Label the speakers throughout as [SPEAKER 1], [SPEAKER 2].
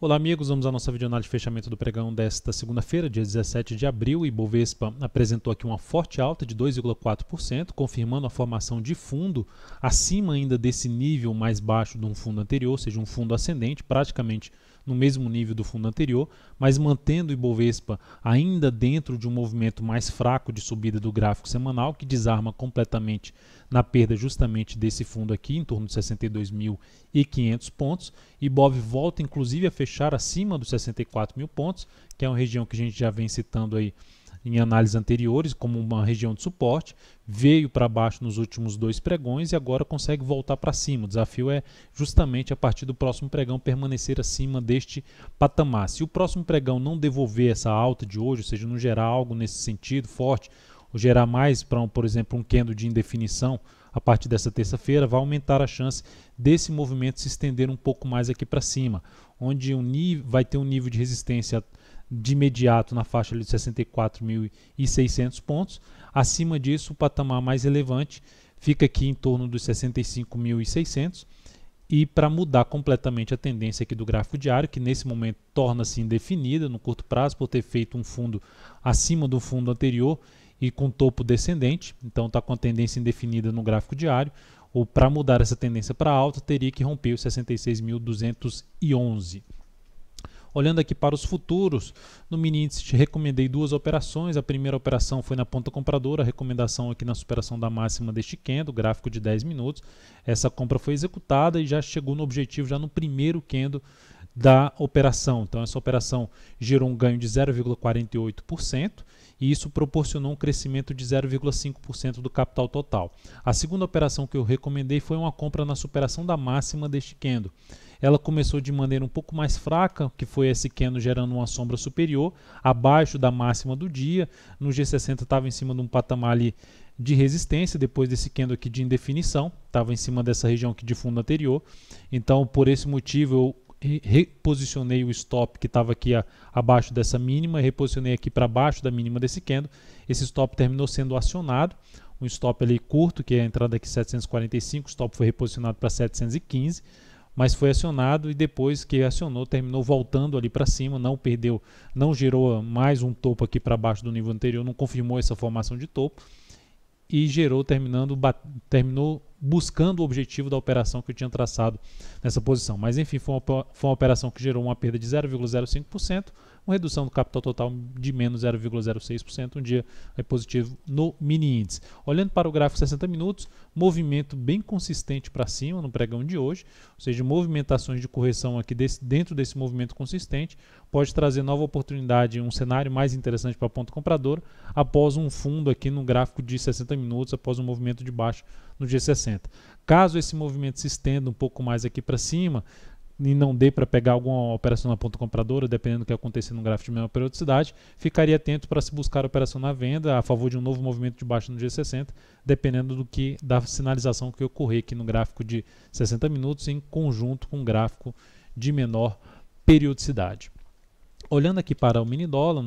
[SPEAKER 1] Olá amigos, vamos à nossa videoanálise de fechamento do pregão desta segunda-feira, dia 17 de abril. O Ibovespa apresentou aqui uma forte alta de 2,4%, confirmando a formação de fundo acima ainda desse nível mais baixo de um fundo anterior, ou seja, um fundo ascendente, praticamente no mesmo nível do fundo anterior, mas mantendo o Ibovespa ainda dentro de um movimento mais fraco de subida do gráfico semanal, que desarma completamente na perda justamente desse fundo aqui, em torno de 62.500 pontos. Ibov volta inclusive a fechar acima dos 64 mil pontos, que é uma região que a gente já vem citando aí em análises anteriores como uma região de suporte, veio para baixo nos últimos dois pregões e agora consegue voltar para cima. O desafio é justamente a partir do próximo pregão permanecer acima deste patamar. Se o próximo pregão não devolver essa alta de hoje, ou seja, não gerar algo nesse sentido forte, ou gerar mais para, por exemplo, um candle de indefinição a partir dessa terça-feira, vai aumentar a chance desse movimento se estender um pouco mais aqui para cima, onde vai ter um nível de resistência de imediato na faixa de 64.600 pontos. Acima disso, o patamar mais relevante fica aqui em torno dos 65.600. E para mudar completamente a tendência aqui do gráfico diário, que nesse momento torna-se indefinida no curto prazo por ter feito um fundo acima do fundo anterior e com topo descendente, então está com a tendência indefinida no gráfico diário, ou para mudar essa tendência para alta teria que romper os 66.211. Olhando aqui para os futuros, no mini índice te recomendei duas operações. A primeira operação foi na ponta compradora, a recomendação aqui na superação da máxima deste candle, gráfico de 10 minutos. Essa compra foi executada e já chegou no objetivo já no primeiro candle da operação. Então essa operação gerou um ganho de 0,48% e isso proporcionou um crescimento de 0,5% do capital total. A segunda operação que eu recomendei foi uma compra na superação da máxima deste candle. Ela começou de maneira um pouco mais fraca, que foi esse candle gerando uma sombra superior, abaixo da máxima do dia. No G60 estava em cima de um patamar ali de resistência, depois desse candle aqui de indefinição, estava em cima dessa região aqui de fundo anterior. Então, por esse motivo, eu reposicionei o stop que estava aqui abaixo dessa mínima, reposicionei aqui para baixo da mínima desse candle. Esse stop terminou sendo acionado, um stop ali curto, que é a entrada aqui 745, o stop foi reposicionado para 715, mas foi acionado e depois que acionou terminou voltando ali para cima, não perdeu, não gerou mais um topo aqui para baixo do nível anterior, não confirmou essa formação de topo e terminou buscando o objetivo da operação que eu tinha traçado nessa posição. Mas enfim, foi uma operação que gerou uma perda de 0,05%, uma redução do capital total de menos 0,06%, um dia positivo no mini índice. Olhando para o gráfico 60 minutos, movimento bem consistente para cima no pregão de hoje, ou seja, movimentações de correção aqui dentro desse movimento consistente, pode trazer nova oportunidade, um cenário mais interessante para a ponta compradora, após um fundo aqui no gráfico de 60 minutos, após um movimento de baixo no G60. Caso esse movimento se estenda um pouco mais aqui para cima e não dê para pegar alguma operação na ponta compradora, dependendo do que acontecer no gráfico de menor periodicidade, ficaria atento para se buscar operação na venda a favor de um novo movimento de baixa no G60, dependendo da sinalização que ocorrer aqui no gráfico de 60 minutos em conjunto com o gráfico de menor periodicidade. Olhando aqui para o mini dólar,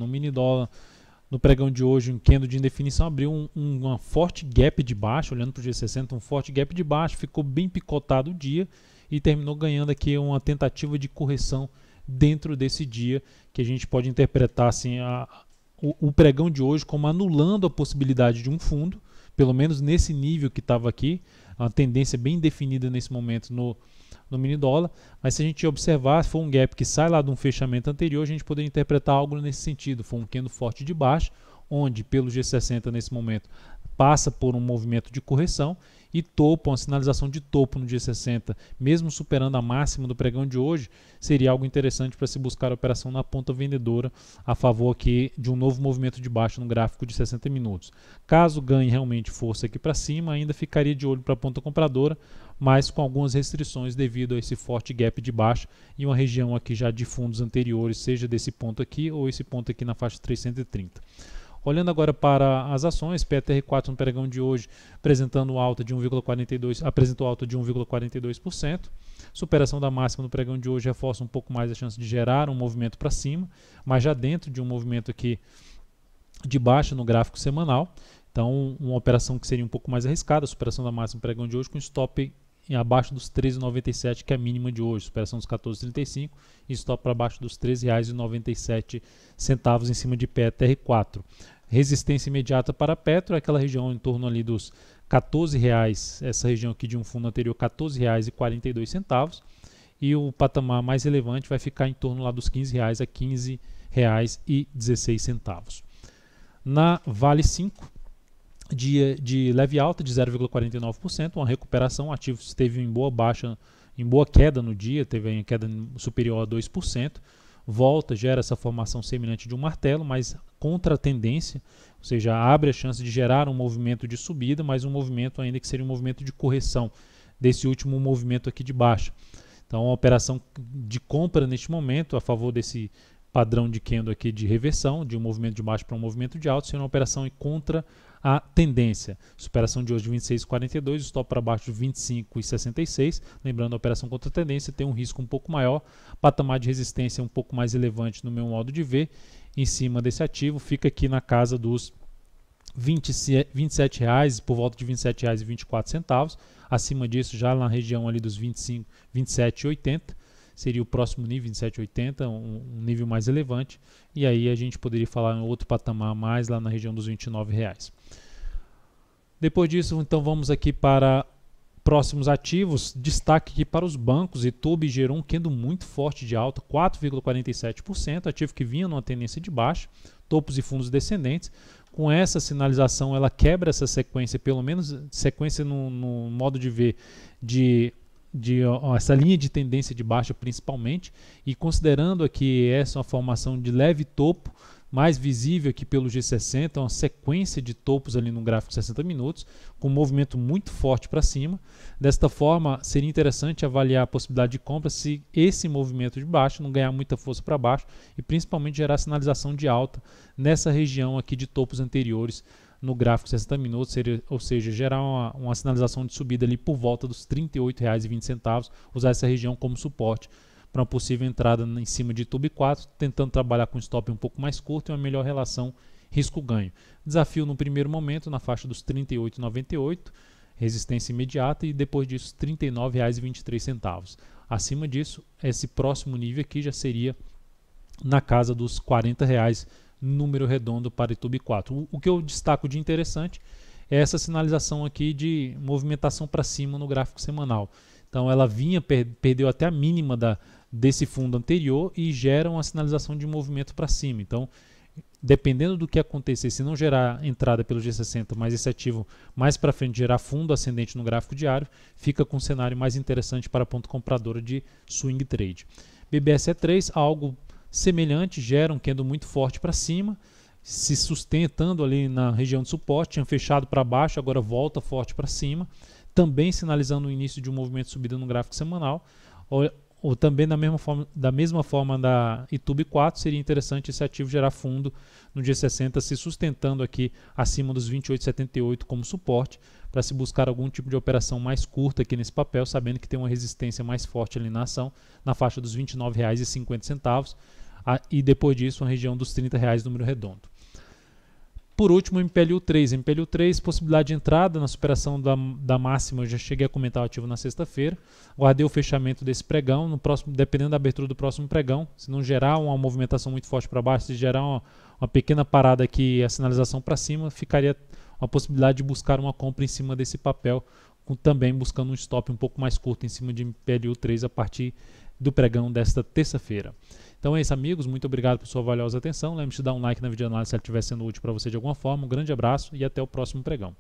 [SPEAKER 1] no pregão de hoje, um candle de indefinição abriu uma forte gap de baixo, olhando para o G60, um forte gap de baixo, ficou bem picotado o dia e terminou ganhando aqui uma tentativa de correção dentro desse dia, que a gente pode interpretar assim, o pregão de hoje como anulando a possibilidade de um fundo, pelo menos nesse nível que estava aqui, uma tendência bem definida nesse momento no mini dólar, mas se a gente observar, se for um gap que sai lá de um fechamento anterior, a gente poderia interpretar algo nesse sentido, foi um candle forte de baixo, onde pelo G60 nesse momento passa por um movimento de correção e topo, uma sinalização de topo no G60, mesmo superando a máxima do pregão de hoje, seria algo interessante para se buscar a operação na ponta vendedora a favor aqui de um novo movimento de baixo no gráfico de 60 minutos. Caso ganhe realmente força aqui para cima, ainda ficaria de olho para a ponta compradora, mas com algumas restrições devido a esse forte gap de baixo e uma região aqui já de fundos anteriores, seja desse ponto aqui ou esse ponto aqui na faixa 330. Olhando agora para as ações, PTR4 no pregão de hoje apresentou alta de 1,42%. Superação da máxima no pregão de hoje reforça um pouco mais a chance de gerar um movimento para cima, mas já dentro de um movimento aqui de baixa no gráfico semanal. Então, uma operação que seria um pouco mais arriscada, a superação da máxima no pregão de hoje com stop abaixo dos 13,97, que é a mínima de hoje, superação dos 14,35 e stop para baixo dos R$ 13,97 em cima de PetroR4. Resistência imediata para Petro é aquela região em torno ali dos R$14, essa região aqui de um fundo anterior, R$14,42, e o patamar mais relevante vai ficar em torno lá dos R$15 a R$15,16. Na Vale 5, dia de leve alta de 0,49%, uma recuperação, o ativo esteve em boa queda no dia, teve uma queda superior a 2%, volta, gera essa formação semelhante de um martelo, mas contra a tendência, ou seja, abre a chance de gerar um movimento de subida, mas um movimento ainda que seria um movimento de correção desse último movimento aqui de baixa. Então, uma operação de compra neste momento, a favor desse padrão de candle aqui de reversão, de um movimento de baixo para um movimento de alto, seria uma operação contra a tendência. Superação de hoje de 26,42, stop para baixo de 25,66. Lembrando, a operação contra a tendência tem um risco um pouco maior, patamar de resistência um pouco mais elevante no meu modo de ver. Em cima desse ativo, fica aqui na casa dos R$27, por volta de R$27,24. Acima disso, já na região ali dos 27,80. Seria o próximo nível, 27,80, um nível mais elevante, e aí a gente poderia falar em outro patamar mais lá na região dos R$29. Depois disso, então vamos aqui para próximos ativos, destaque aqui para os bancos. Itubi gerou um candle muito forte de alta, 4,47%, ativo que vinha numa tendência de baixa, topos e fundos descendentes. Com essa sinalização, ela quebra essa sequência, pelo menos sequência no modo de ver essa linha de tendência de baixa principalmente, e considerando aqui essa uma formação de leve topo, mais visível aqui pelo G60, uma sequência de topos ali no gráfico de 60 minutos, com um movimento muito forte para cima. Desta forma, seria interessante avaliar a possibilidade de compra se esse movimento de baixo não ganhar muita força para baixo e principalmente gerar sinalização de alta nessa região aqui de topos anteriores no gráfico de 60 minutos, ou seja, gerar uma sinalização de subida ali por volta dos R$ 38,20, usar essa região como suporte para uma possível entrada em cima de Itubi 4, tentando trabalhar com stop um pouco mais curto e uma melhor relação risco-ganho. Desafio no primeiro momento na faixa dos R$ 38,98, resistência imediata, e depois disso R$ 39,23. Acima disso, esse próximo nível aqui já seria na casa dos R$ 40, número redondo para Itubi 4. O que eu destaco de interessante é essa sinalização aqui de movimentação para cima no gráfico semanal. Então ela perdeu até a mínima desse fundo anterior e gera uma sinalização de movimento para cima. Então, dependendo do que acontecer, se não gerar entrada pelo G60, mas esse ativo mais para frente gerar fundo ascendente no gráfico diário, fica com um cenário mais interessante para a ponta compradora de swing trade. BBSE3, algo semelhante, gera um candle muito forte para cima, se sustentando ali na região de suporte, tinha fechado para baixo, agora volta forte para cima, também sinalizando o início de um movimento de subida no gráfico semanal, ou também da mesma forma da Itubi 4, seria interessante esse ativo gerar fundo no G60, se sustentando aqui acima dos 28,78 como suporte, para se buscar algum tipo de operação mais curta aqui nesse papel, sabendo que tem uma resistência mais forte ali na ação, na faixa dos R$ 29,50, e depois disso uma região dos R$ 30, número redondo. Por último, MPLU 3. MPLU 3, possibilidade de entrada na superação da máxima, eu já cheguei a comentar o ativo na sexta-feira. Guardei o fechamento desse pregão, dependendo da abertura do próximo pregão, se não gerar uma movimentação muito forte para baixo, se gerar uma pequena parada aqui e a sinalização para cima, ficaria uma possibilidade de buscar uma compra em cima desse papel, também buscando um stop um pouco mais curto em cima de MPLU 3 a partir do pregão desta terça-feira. Então é isso, amigos, muito obrigado por sua valiosa atenção. Lembre-se de dar um like na videoanálise se ela estiver sendo útil para você de alguma forma. Um grande abraço e até o próximo pregão.